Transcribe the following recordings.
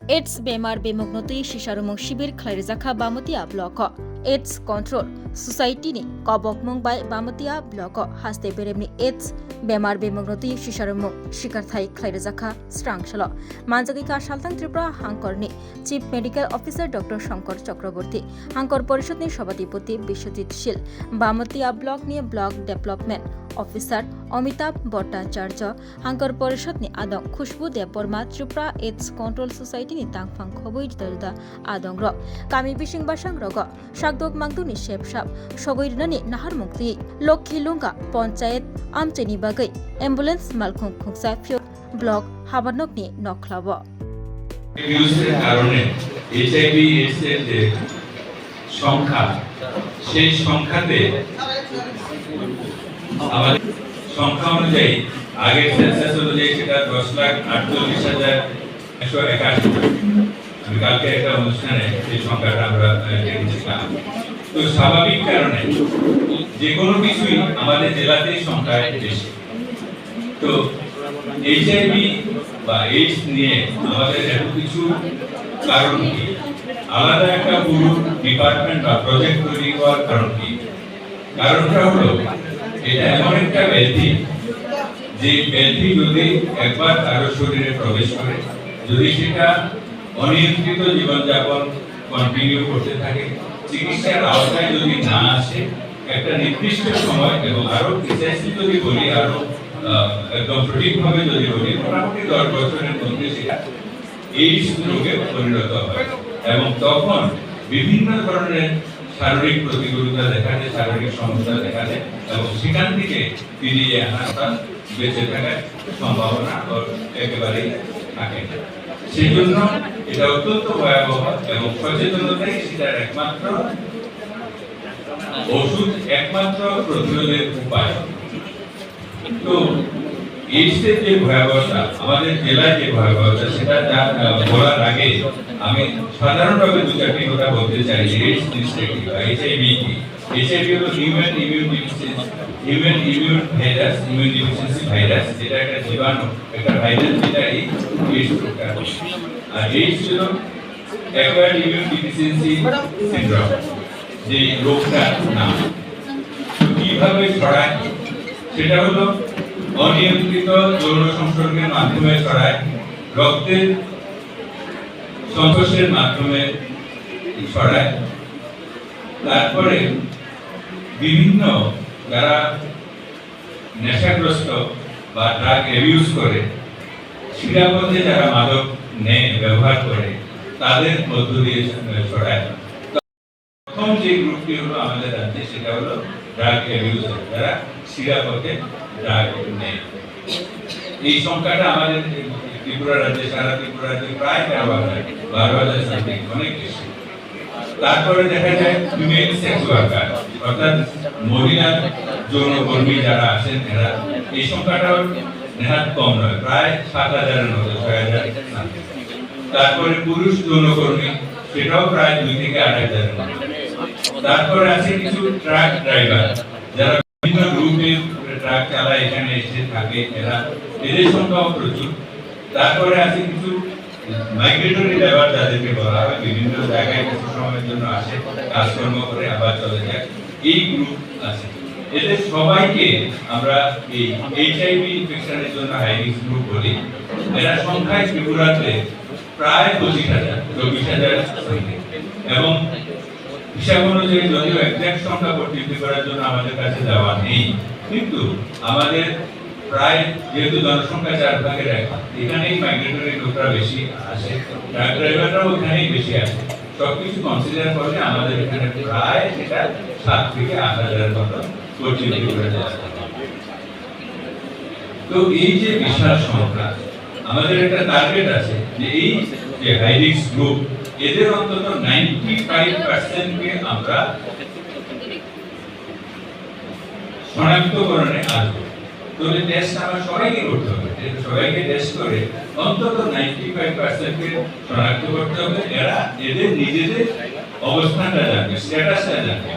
Ads बेमार बेमुगनोतुई सिसारुमुं शिबिर खलाइजाखा बामतिया ब्लक एड्स कंट्रोल सोसाइटीनि कबकमुं बाय बामतिया ब्लक हास्ते बेरेमनि एड्स बेमार बेमुगनोतुई सिसारुमुं शिकारथाय खलाइजाखा स्रांसल मानजागिका सालथां त्रिपुरा हांकरनि chief medical officer doctor Shankar Chakraborty हांकर परिषदनि सभापति विश्वजित शील बामतिया ब्लकनि ब्लक डेभलपमेंट अफिसार अमिताभ भट्टाचार्य हांकर परिषदनि आदं खुशबु देवबर्मा त्रिपुरा एड्स कंट्रोल सोसाइटीनि तांगफां खबै जुदा आदं रक कामी बिसिं बासां रग सागदक मांगदुनि शेपसाब सगैरनानि नाहार मुक्ति लक्ष्मी लुंगा पंचायत आमचेनि बागै एम्बुलेंस मालखुं खुंसा फिउ ब्लक हाबानकनि नखलाब নিউজের কারণে এইচআইভি এইডস এর যে সংখ্যা সেই সংখ্যাতে আমাদের সংখ্যা অনুযায়ী আগের সেন্সাস অনুযায়ী সেটা 10,48,181 আমি কালকে একটা অনুষ্ঠানে এই সংখ্যাটা আমরা দেখেছিলাম। তো স্বাভাবিক কারণে যে কোনো কিছুই আমাদের জেলাতেই সংখ্যা বেশি। তো এইচআইভি বা এইডস নিয়ে আমাদের এত কিছু কারণ কি, আলাদা একটা পুরো ডিপার্টমেন্ট বা প্রজেক্ট তৈরি হওয়ার কারণ কি? কারণটা হলো এটা এমন একটা ব্যাধি যে ব্যাধি যদি একবার কারো শরীরে প্রবেশ করে, যদি সেটা অনিয়ন্ত্রিত জীবনযাপন কন্টিনিউ করতে থাকে, চিকিৎসার আওতায় যদি না আসে, একটা নির্দিষ্ট সময় এবং আরো প্রিসাইসলি যদি বলি, আরো একদম সঠিকভাবে যদি বলি, মোটামুটি 10 বছরের মধ্যে সেটা এইডস রোগে পরিণত হয় এবং তখন বিভিন্ন ধরনের শারীরিক প্রতিকূলতা দেখা যায়, শারীরিক সমস্যা দেখা যায় এবং সেখান থেকে ফিরিয়ে আনার বা বেঁচে থাকার সম্ভাবনা একেবারেই থাকে না। সেই জন্য এটা অত্যন্ত ভয়াবহ এবং সচেতনতাই সেটার একমাত্র ওষুধ, একমাত্র প্রতিরোধের উপায়। তো এইডসের যে ভয়াবহতা, আমাদের জেলায় যে ভয়াবহতা, সেটা বলার আগে আমি সাধারণভাবে দু চারটি কথা বলতে চাই। এইডস জিনিসটা কি, এইচআইভি কি? এইচআইভি হলো হিউম্যান ইমিউন ডিফিসিয়েন্সি ভাইরাস, যেটা একটা জীবাণু, একটা ভাইরাস, যেটা এই এইডস রোগটা। আর এইডস হলো অ্যাকোয়ার্ড ইমিউন ডিফিসিয়েন্সি সিনড্রোম, যে রোগটার নাম। কিভাবে ছড়ায়? সেটা হলো অনিয়ন্ত্রিত যৌন সংসর্গের মাধ্যমে ছড়ায়, রক্তের সংস্পর্শের মাধ্যমে ছড়ায়, তারপরে বিভিন্ন যারা নেশাগ্রস্ত বা ড্রাগ অ্যাবিউজ করে, শিরাপথে যারা মাদক নেয়, ব্যবহার করে, তাদের মধ্য দিয়ে ছড়ায়। প্রথম যে গ্রুপটি হলো আমাদের রাজ্যে, সেটা হলো ড্রাগ অ্যাবিউজার, যারা শিরাপথে ড্রাগ নেয়। এই সংখ্যাটা আমাদের ত্রিপুরা রাজ্যে, সারা ত্রিপুরা রাজ্যে প্রায় 12,000 সামথিং, অনেক বেশি। তারপরে দেখা যায় ফিমেল সেক্স ওয়ার্কার, অর্থাৎ মহিলা যৌনকর্মী যারা আছেন, এরা, এই সংখ্যাটাও নেহাত কম নয়, প্রায় 7,000-এর মতো, 6,000 সামথিং। তারপরে পুরুষ যৌনকর্মী, সেটাও প্রায় 2 থেকে 8,000-এর মতো। তারপরে আছে কিছু ট্রাক ড্রাইভার, যারা বিভিন্ন রুটে ট্রাক চালায়, এখানে এসে থাকে, এদের সংখ্যাও প্রচুর। তারপরে আছে কিছু মাইগ্রেটরি লেবার, যাদেরকে বলা হয়, বিভিন্ন জায়গায় কিছু সময়ের জন্য আসে, কাজকর্ম করে আবার চলে যায়, এই গ্রুপ আছে। এদের সবাইকে আমরা এই এইচআইভি ইনফেকশনের জন্য হাই রিস্ক গ্রুপ বলি। এরা সংখ্যায় ত্রিপুরাতে প্রায় 25,000 এবং হিসাব অনুযায়ী, যদিও এক্সাক্ট সংখ্যা বর্ণিত করার জন্য আমাদের কাছে দেওয়া নেই, কিন্তু আমাদের প্রায়, যেহেতু জনসংখ্যা 4 ভাগের 1, এখানেই মাইগ্রেটরি লোকরা বেশি আসে, ট্রাক ড্রাইভাররাও এখানেই বেশি আসে। সবকিছু কনসিডার করলে আমাদের এখানে প্রায় সেটা 7 থেকে 8,000-এর মতো পরিচিতি করে দেওয়া। তো এই যে বিশাল সংখ্যা, আমাদের একটা টার্গেট আছে যে এই যে হাই রিস্ক গ্রুপ, এদের অন্তত 95%-কে আমরা শনাক্তকরণে আসবো। তো এই টেস্ট আমরা সবাইকে করতে হবে, সবাইকে টেস্ট করে অন্তত 95%-কে শনাক্ত করতে হবে। এরা এদের নিজেদের অবস্থানটা জানবে, স্ট্যাটাসটা জানবে,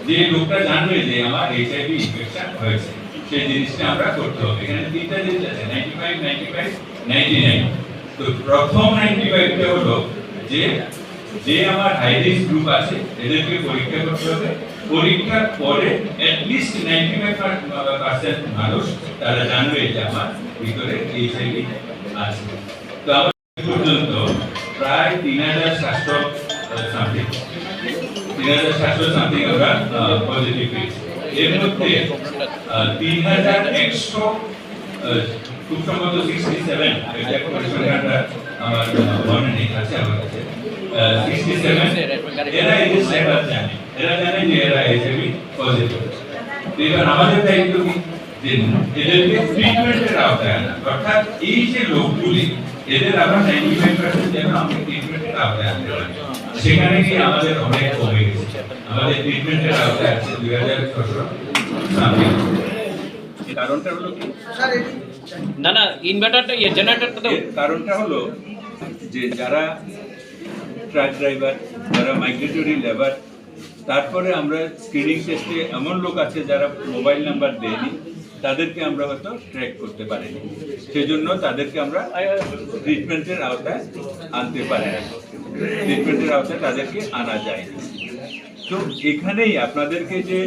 যে লোকটা জানবে যে আমার এইচআইভি ইনফেকশন হয়েছে, সেই জিনিসটা আমরা করতে হবে। এখানে 3টা জিনিস আছে, 95, 95, 99। তো প্রথম 95টা হলো যে যে আমার হাই রিস্ক গ্রুপ আছে এদেরকে পরীক্ষা করতে হবে। পরীক্ষার পরে অ্যাটলিস্ট 95% মানুষ তারা জানবে যে আমার ভিতরে এইচআইভি আছে। তো আমার পর্যন্ত প্রায় 3700 সামথিং আমরা পজিটিভ পেয়েছি। এর মধ্যে 3100 খুব সম্ভবত 67 এটা পরিসংখ্যানটা আমার মনে নেই, আছে আমার কাছে 67 এরা এই যে সেটা জানে, এরা জানে যে এরা এইচআইভি পজিটিভ। তো এবার আমাদের দায়িত্ব কি যে এদেরকে ট্রিটমেন্টের আওতায় আনা, অর্থাৎ এই যে লোকগুলি এদের আমরা 95% যেন আমরা ট্রিটমেন্টের আওতায় আনতে পারি। সেখানে কি আমাদের অনেক কমে গেছে। আমাদের ট্রিটমেন্টের আওতায় আছে 2600 সামথিং। কারণটা হলো কি না ইনভার্টারটা জেনারেটরটা তো কারণটা হলো যে যারা ট্রাক ড্রাইভার, যারা মাইগ্রেটরি লেবার, তারপরে আমরা স্ক্রিনিং টেস্টে এমন লোক আছে যারা মোবাইল নাম্বার দেয়নি, তাদেরকে আমরা হয়তো ট্র্যাক করতে পারিনি, সেজন্য তাদেরকে আমরা ট্রিটমেন্টের আওতায় আনতে পারি না, ট্রিটমেন্টের আওতায় তাদেরকে আনা যায় না। তো এখানেই আপনাদেরকে যে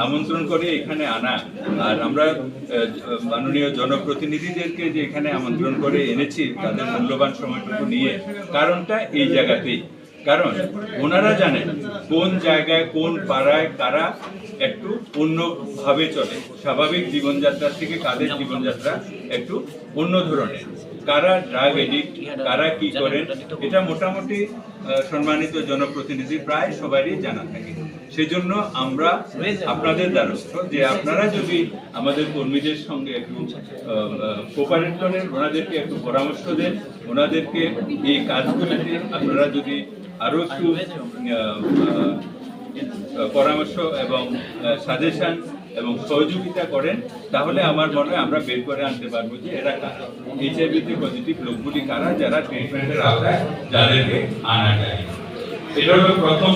আমন্ত্রণ করে এখানে আনা, আর আমরা মাননীয় জনপ্রতিনিধিদেরকে যে এখানে আমন্ত্রণ করে এনেছি তাদের মূল্যবান সময়টুকু নিয়ে, কারণটা এই জায়গাতেই। কারণ ওনারা জানেন কোন জায়গায় কোন পাড়ায় কারা একটু অন্যভাবে চলে, স্বাভাবিক জীবনযাত্রা থেকে কাদের জীবনযাত্রা একটু অন্য ধরনের, কারা ড্রাগ এডিক্ট, কারা কি করেন, এটা মোটামুটি সম্মানিত জনপ্রতিনিধি প্রায় সবারই জানা থাকে। সেজন্য আমরা আপনাদের দ্বারস্থ যে আপনারা যদি আমাদের কর্মীদের সঙ্গে একটু কোঅপারেট করেন, ওনাদেরকে একটু পরামর্শ দেন, ওনাদেরকে এই কাজগুলিতে আপনারা যদি আরো একটু পরামর্শ এবং সাজেশন এবং সহযোগিতা করেন, তাহলে আমার মনে হয় আমরা বের করে আনতে পারবো যে এরা কারা, এইচআইভিতে পজিটিভ লোকগুলি কারা, যারা ট্রিটমেন্টের আওতায় যাদেরকে আনা যায়। এটা হলো প্রথম।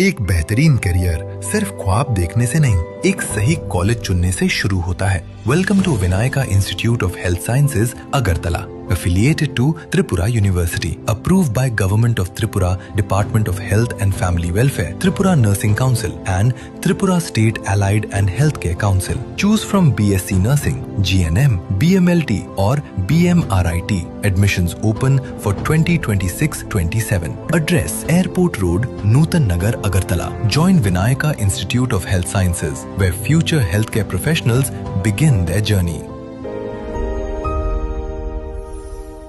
एक बेहतरीन करियर सिर्फ ख्वाब देखने से नहीं, एक सही कॉलेज चुनने से शुरू होता है। Welcome to Vinayaka institute of health sciences Agartala, affiliated to Tripura University, approved by Government of Tripura, Department of Health and Family Welfare, Tripura Nursing Council and Tripura State Allied and Healthcare Council. Choose from BSc Nursing, GNM, BMLT or BMRIT. Admissions open for 2026-27. Address: Airport Road, Nutan Nagar, Agartala. Join Vinayaka Institute of Health Sciences, where future healthcare professionals begin their journey.